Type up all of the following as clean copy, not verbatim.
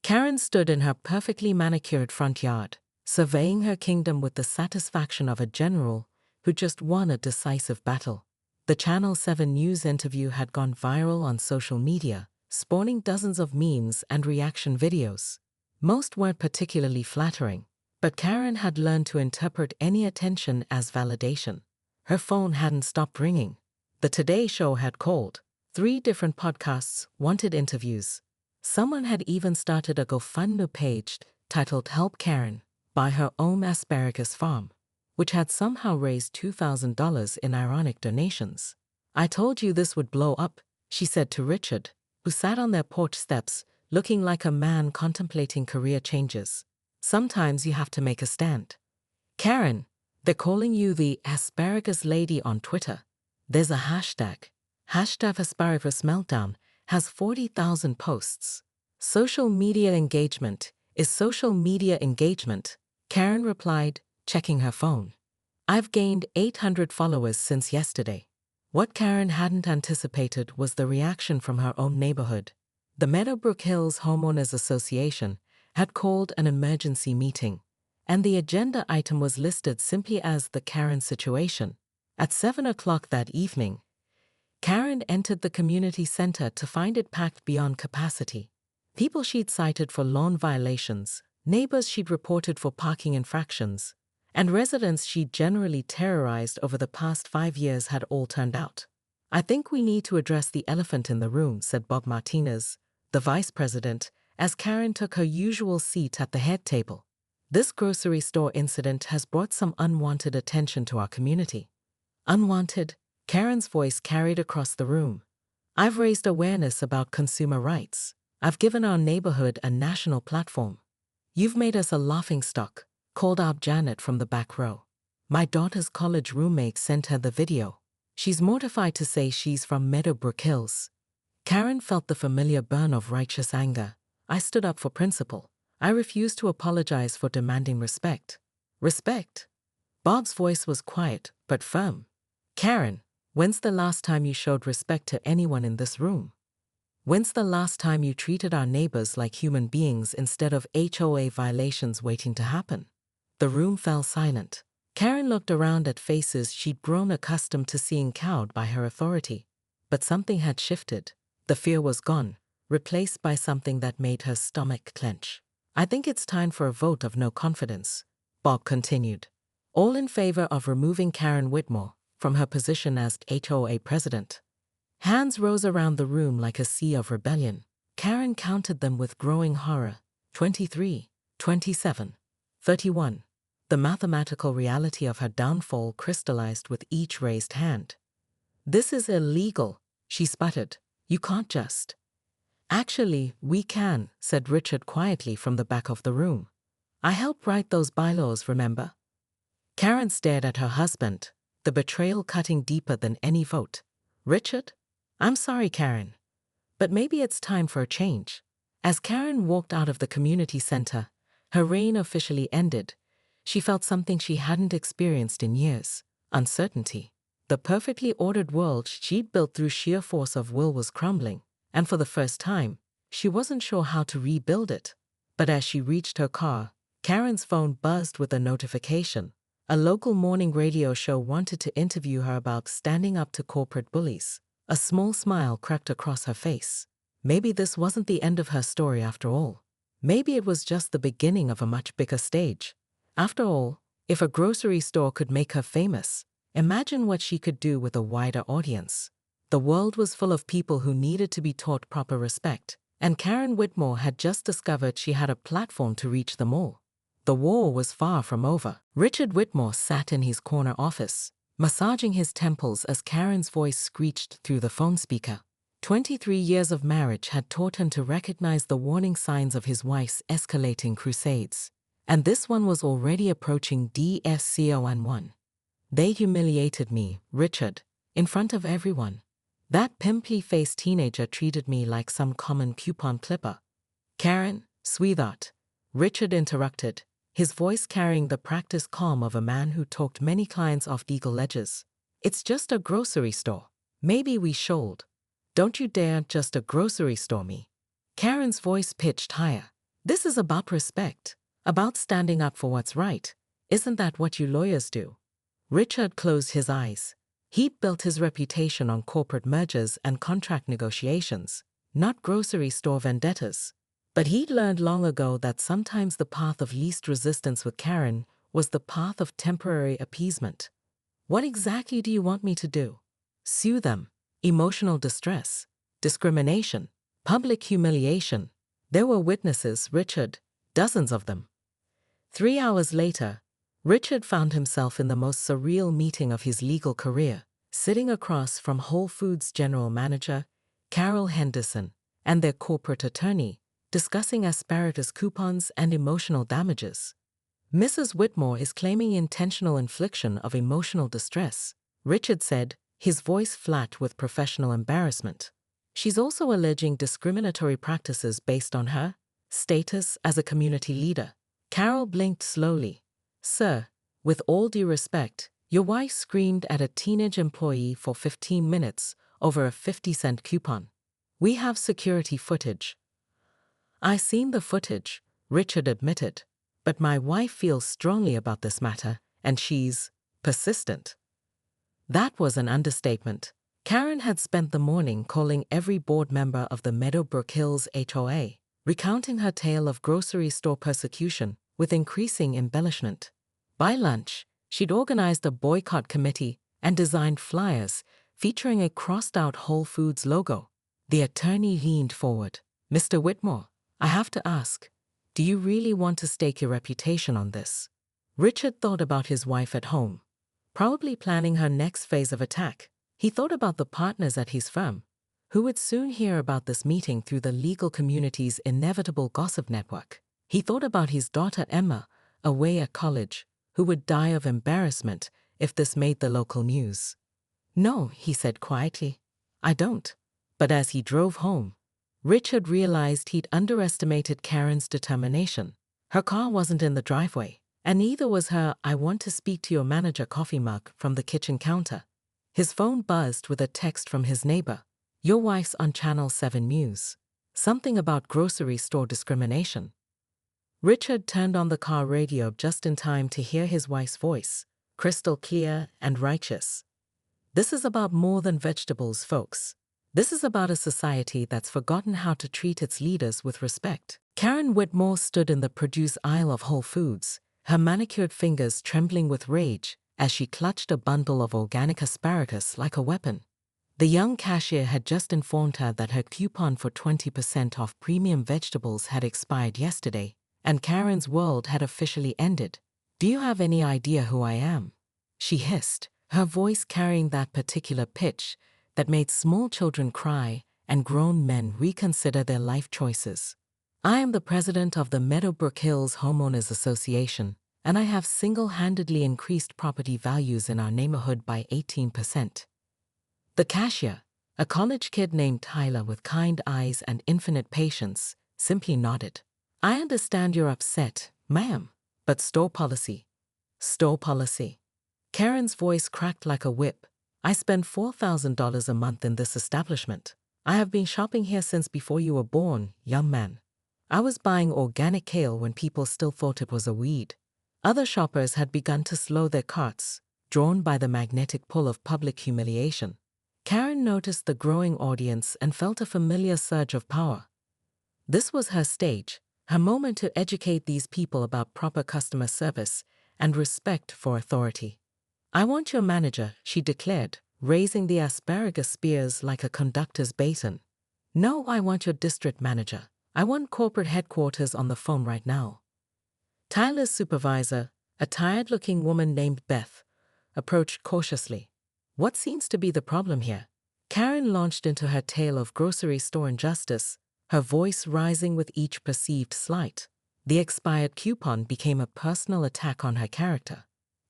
Karen stood in her perfectly manicured front yard, surveying her kingdom with the satisfaction of a general who just won a decisive battle. The Channel 7 News interview had gone viral on social media, spawning dozens of memes and reaction videos. Most weren't particularly flattering, but Karen had learned to interpret any attention as validation. Her phone hadn't stopped ringing. The Today Show had called. 3 different podcasts wanted interviews. Someone had even started a GoFundMe page titled Help Karen by her own asparagus farm, which had somehow raised $2,000 in ironic donations. "I told you this would blow up," she said to Richard, who sat on their porch steps, looking like a man contemplating career changes. "Sometimes you have to make a stand." "Karen, they're calling you the asparagus lady on Twitter. There's a hashtag. Hashtag asparagus meltdown has 40,000 posts. Social media engagement is social media engagement," Karen replied, checking her phone. "I've gained 800 followers since yesterday." What Karen hadn't anticipated was the reaction from her own neighborhood. The Meadowbrook Hills Homeowners Association had called an emergency meeting, and the agenda item was listed simply as the Karen situation. At 7 o'clock that evening, Karen entered the community center to find it packed beyond capacity. People she'd cited for lawn violations, neighbors she'd reported for parking infractions, and residents she'd generally terrorized over the past 5 years had all turned out. "I think we need to address the elephant in the room," said Bob Martinez, the vice president, as Karen took her usual seat at the head table. "This grocery store incident has brought some unwanted attention to our community." "Unwanted?" Karen's voice carried across the room. "I've raised awareness about consumer rights. I've given our neighborhood a national platform." "You've made us a laughingstock," called out Janet from the back row. "My daughter's college roommate sent her the video. She's mortified to say she's from Meadowbrook Hills." Karen felt the familiar burn of righteous anger. "I stood up for principle. I refused to apologize for demanding respect." "Respect?" Bob's voice was quiet but firm. "Karen, when's the last time you showed respect to anyone in this room? When's the last time you treated our neighbors like human beings instead of HOA violations waiting to happen?" The room fell silent. Karen looked around at faces she'd grown accustomed to seeing cowed by her authority. But something had shifted. The fear was gone, replaced by something that made her stomach clench. "I think it's time for a vote of no confidence," Bob continued. "All in favor of removing Karen Whitmore from her position as HOA president?" Hands rose around the room like a sea of rebellion. Karen counted them with growing horror. 23, 27, 31. The mathematical reality of her downfall crystallized with each raised hand. "This is illegal," she sputtered. "You can't just—" "Actually, we can," said Richard quietly from the back of the room. "I helped write those bylaws, remember?" Karen stared at her husband, the betrayal cutting deeper than any vote. "Richard? I'm sorry, Karen. But maybe it's time for a change." As Karen walked out of the community center, her reign officially ended. She felt something she hadn't experienced in years: uncertainty. The perfectly ordered world she'd built through sheer force of will was crumbling, and for the first time, she wasn't sure how to rebuild it. But as she reached her car, Karen's phone buzzed with a notification. A local morning radio show wanted to interview her about standing up to corporate bullies. A small smile crept across her face. Maybe this wasn't the end of her story after all. Maybe it was just the beginning of a much bigger stage. After all, if a grocery store could make her famous, imagine what she could do with a wider audience. The world was full of people who needed to be taught proper respect, and Karen Whitmore had just discovered she had a platform to reach them all. The war was far from over. Richard Whitmore sat in his corner office, massaging his temples as Karen's voice screeched through the phone speaker. 23 years of marriage had taught him to recognize the warning signs of his wife's escalating crusades. And this one was already approaching DSCO11. "They humiliated me, Richard, in front of everyone. That pimply-faced teenager treated me like some common coupon clipper." "Karen, sweetheart," Richard interrupted, his voice carrying the practiced calm of a man who talked many clients off legal ledges. "It's just a grocery store. Maybe we should." "Don't you dare just a grocery store me." Karen's voice pitched higher. This is about respect, about standing up for what's right. Isn't that what you lawyers do? Richard closed his eyes. He'd built his reputation on corporate mergers and contract negotiations, not grocery store vendettas. But he'd learned long ago that sometimes the path of least resistance with Karen was the path of temporary appeasement. What exactly do you want me to do? Sue them? Emotional distress? Discrimination? Public humiliation? There were witnesses, Richard, dozens of them. 3 hours later, Richard found himself in the most surreal meeting of his legal career, sitting across from Whole Foods general manager, Carol Henderson, and their corporate attorney, discussing asparagus coupons and emotional damages. Mrs. Whitmore is claiming intentional infliction of emotional distress, Richard said, his voice flat with professional embarrassment. She's also alleging discriminatory practices based on her status as a community leader. Carol blinked slowly. Sir, with all due respect, your wife screamed at a teenage employee for 15 minutes over a 50-cent coupon. We have security footage. I seen the footage, Richard admitted, but my wife feels strongly about this matter, and she's persistent. That was an understatement. Karen had spent the morning calling every board member of the Meadowbrook Hills HOA, recounting her tale of grocery store persecution with increasing embellishment. By lunch, she'd organized a boycott committee and designed flyers featuring a crossed-out Whole Foods logo. The attorney leaned forward. Mr. Whitmore, I have to ask, do you really want to stake your reputation on this? Richard thought about his wife at home, probably planning her next phase of attack. He thought about the partners at his firm, who would soon hear about this meeting through the legal community's inevitable gossip network. He thought about his daughter Emma, away at college, who would die of embarrassment if this made the local news. No, he said quietly, I don't. But as he drove home, Richard realized he'd underestimated Karen's determination. Her car wasn't in the driveway, and neither was her I want to speak to your manager coffee mug from the kitchen counter. His phone buzzed with a text from his neighbor. Your wife's on Channel 7 News. Something about grocery store discrimination. Richard turned on the car radio just in time to hear his wife's voice, crystal clear and righteous. This is about more than vegetables, folks. This is about a society that's forgotten how to treat its leaders with respect. Karen Whitmore stood in the produce aisle of Whole Foods, her manicured fingers trembling with rage as she clutched a bundle of organic asparagus like a weapon. The young cashier had just informed her that her coupon for 20% off premium vegetables had expired yesterday, and Karen's world had officially ended. Do you have any idea who I am? She hissed, her voice carrying that particular pitch that made small children cry and grown men reconsider their life choices. I am the president of the Meadowbrook Hills Homeowners Association, and I have single-handedly increased property values in our neighborhood by 18%. The cashier, a college kid named Tyler with kind eyes and infinite patience, simply nodded. I understand you're upset, ma'am, but store policy. Store policy. Karen's voice cracked like a whip. I spend $4,000 a month in this establishment. I have been shopping here since before you were born, young man. I was buying organic kale when people still thought it was a weed. Other shoppers had begun to slow their carts, drawn by the magnetic pull of public humiliation. Karen noticed the growing audience and felt a familiar surge of power. This was her stage, her moment to educate these people about proper customer service and respect for authority. I want your manager, she declared, raising the asparagus spears like a conductor's baton. No, I want your district manager. I want corporate headquarters on the phone right now. Tyler's supervisor, a tired-looking woman named Beth, approached cautiously. What seems to be the problem here? Karen launched into her tale of grocery store injustice, her voice rising with each perceived slight. The expired coupon became a personal attack on her character.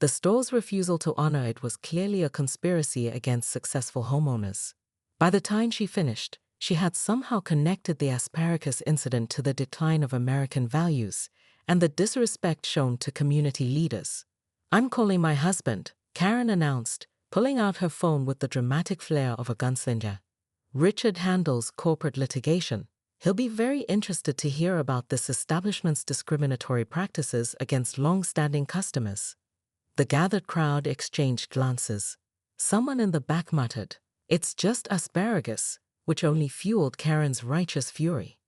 The store's refusal to honor it was clearly a conspiracy against successful homeowners. By the time she finished, she had somehow connected the asparagus incident to the decline of American values and the disrespect shown to community leaders. I'm calling my husband, Karen announced, pulling out her phone with the dramatic flair of a gunslinger. Richard handles corporate litigation. He'll be very interested to hear about this establishment's discriminatory practices against long-standing customers. The gathered crowd exchanged glances. Someone in the back muttered, "It's just asparagus," which only fueled Karen's righteous fury.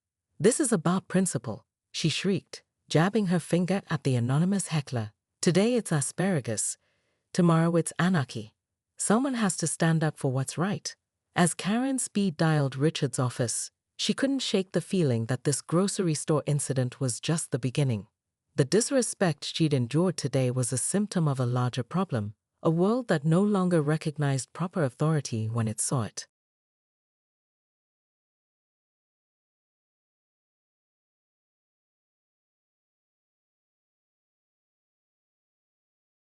"This is about principle," she shrieked, jabbing her finger at the anonymous heckler. "Today it's asparagus, tomorrow it's anarchy. Someone has to stand up for what's right." As Karen speed-dialed Richard's office, she couldn't shake the feeling that this grocery store incident was just the beginning. The disrespect she'd endured today was a symptom of a larger problem, a world that no longer recognized proper authority when it saw it.